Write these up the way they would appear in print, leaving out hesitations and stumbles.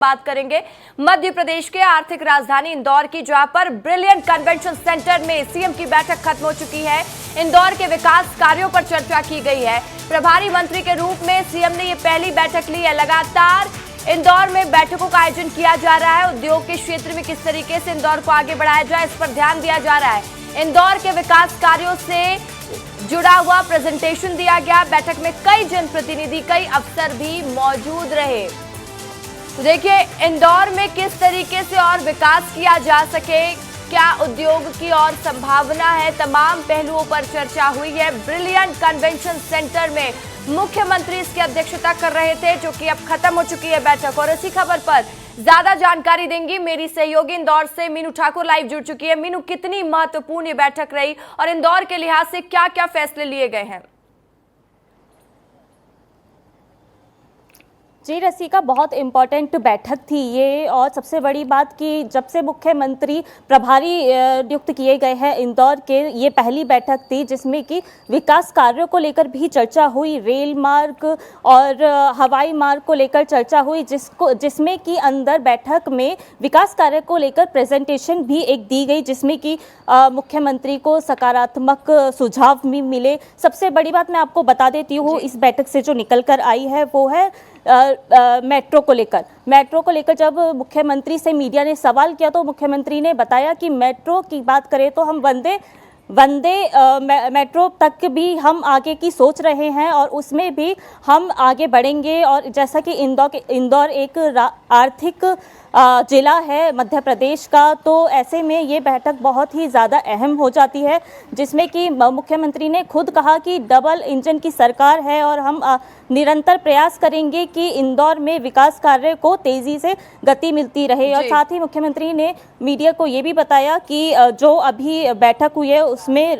बात करेंगे मध्य प्रदेश के आर्थिक राजधानी इंदौर की, जहां पर ब्रिलियंट कन्वेंशन सेंटर में सीएम की बैठक खत्म हो चुकी है। इंदौर के विकास कार्यों पर चर्चा की गई है। प्रभारी मंत्री के रूप में सीएम ने ये पहली बैठक ली है। लगातार इंदौर में बैठकों का आयोजन किया जा रहा है। उद्योग के क्षेत्र में किस तरीके से इंदौर को आगे बढ़ाया जाए, इस पर ध्यान दिया जा रहा है। इंदौर के विकास कार्यों से जुड़ा हुआ प्रेजेंटेशन दिया गया। बैठक में कई जनप्रतिनिधि, कई अफसर भी मौजूद रहे। तो देखिए इंदौर में किस तरीके से और विकास किया जा सके, क्या उद्योग की और संभावना है, तमाम पहलुओं पर चर्चा हुई है। ब्रिलियंट कन्वेंशन सेंटर में मुख्यमंत्री इसकी अध्यक्षता कर रहे थे, जो कि अब खत्म हो चुकी है बैठक। और इसी खबर पर ज्यादा जानकारी देंगी मेरी सहयोगी इंदौर से मीनू ठाकुर लाइव जुड़ चुकी है। मीनू, कितनी महत्वपूर्ण ये बैठक रही और इंदौर के लिहाज से क्या क्या फैसले लिए गए हैं? जी रसिका, बहुत इम्पॉर्टेंट बैठक थी ये। और सबसे बड़ी बात कि जब से मुख्यमंत्री प्रभारी नियुक्त किए गए हैं इंदौर के, ये पहली बैठक थी जिसमें कि विकास कार्यों को लेकर भी चर्चा हुई। रेल मार्ग और हवाई मार्ग को लेकर चर्चा हुई, जिसमें कि अंदर बैठक में विकास कार्य को लेकर प्रेजेंटेशन भी एक दी गई, जिसमें कि मुख्यमंत्री को सकारात्मक सुझाव भी मिले। सबसे बड़ी बात मैं आपको बता देती हूँ, इस बैठक से जो निकल कर आई है वो है मेट्रो को लेकर जब मुख्यमंत्री से मीडिया ने सवाल किया तो मुख्यमंत्री ने बताया कि मेट्रो की बात करें तो हम वंदे मेट्रो तक भी हम आगे की सोच रहे हैं और उसमें भी हम आगे बढ़ेंगे। और जैसा कि इंदौर एक आर्थिक जिला है मध्य प्रदेश का, तो ऐसे में ये बैठक बहुत ही ज़्यादा अहम हो जाती है, जिसमें कि मुख्यमंत्री ने खुद कहा कि डबल इंजन की सरकार है और हम निरंतर प्रयास करेंगे कि इंदौर में विकास कार्य को तेज़ी से गति मिलती रहे। और साथ ही मुख्यमंत्री ने मीडिया को ये भी बताया कि जो अभी बैठक हुई है उसमें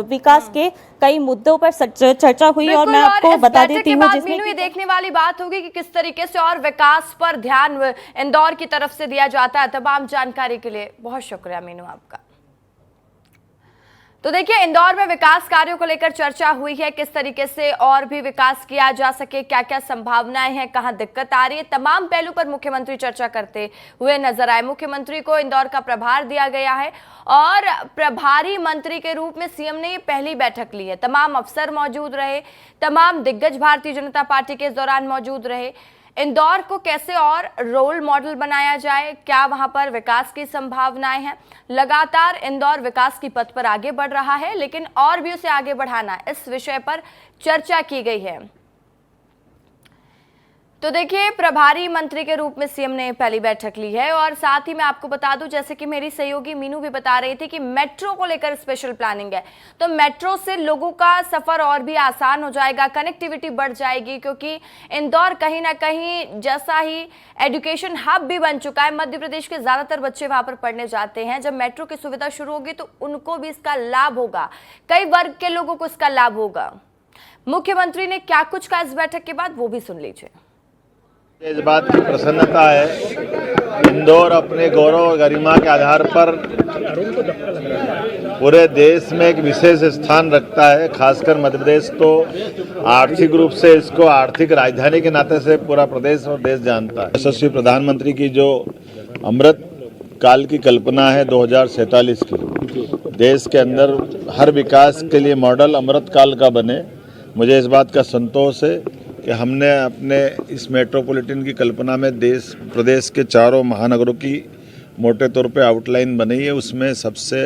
विकास के कई मुद्दों पर चर्चा हुई। और मैं आपको बता देती हूँ, जिसमें ये देखने वाली बात होगी कि किस तरीके से और विकास पर ध्यान इंदौर की तरफ से दिया जाता है। तमाम जानकारी के लिए बहुत शुक्रिया मीनू आपका। तो देखिए इंदौर में विकास कार्यों को लेकर चर्चा हुई है, किस तरीके से और भी विकास किया जा सके, क्या क्या संभावनाएं हैं, कहां दिक्कत आ रही है, तमाम पहलू पर मुख्यमंत्री चर्चा करते हुए नजर आए। मुख्यमंत्री को इंदौर का प्रभार दिया गया है और प्रभारी मंत्री के रूप में सीएम ने ये पहली बैठक ली है। तमाम अफसर मौजूद रहे, तमाम दिग्गज भारतीय जनता पार्टी के इस दौरान मौजूद रहे। इंदौर को कैसे और रोल मॉडल बनाया जाए, क्या वहां पर विकास की संभावनाएं हैं। लगातार इंदौर विकास की पथ पर आगे बढ़ रहा है, लेकिन और भी उसे आगे बढ़ाना, इस विषय पर चर्चा की गई है। तो देखिए प्रभारी मंत्री के रूप में सीएम ने पहली बैठक ली है। और साथ ही मैं आपको बता दूं, जैसे कि मेरी सहयोगी मीनू भी बता रही थी कि मेट्रो को लेकर स्पेशल प्लानिंग है, तो मेट्रो से लोगों का सफर और भी आसान हो जाएगा, कनेक्टिविटी बढ़ जाएगी, क्योंकि इंदौर कहीं ना कहीं जैसा ही एजुकेशन हब भी बन चुका है। मध्य प्रदेश के ज्यादातर बच्चे वहां पर पढ़ने जाते हैं। जब मेट्रो की सुविधा शुरू होगी तो उनको भी इसका लाभ होगा, कई वर्ग के लोगों को इसका लाभ होगा। मुख्यमंत्री ने क्या कुछ कहा इस बैठक के बाद, वो भी सुन लीजिए। इस बात की प्रसन्नता है, इंदौर अपने गौरव और गरिमा के आधार पर पूरे देश में एक विशेष स्थान रखता है। खासकर मध्य प्रदेश तो आर्थिक रूप से इसको आर्थिक राजधानी के नाते से पूरा प्रदेश और देश जानता है। यशस्वी प्रधानमंत्री की जो अमृत काल की कल्पना है 2047 की, देश के अंदर हर विकास के लिए मॉडल अमृत काल का बने, मुझे इस बात का संतोष है कि हमने अपने इस मेट्रोपॉलिटन की कल्पना में देश प्रदेश के चारों महानगरों की मोटे तौर पे आउटलाइन बनाई है। उसमें सबसे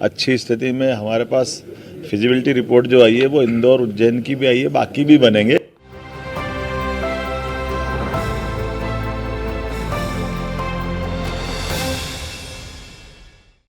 अच्छी स्थिति में हमारे पास फिजिबिलिटी रिपोर्ट जो आई है वो इंदौर उज्जैन की भी आई है, बाकी भी बनेंगे।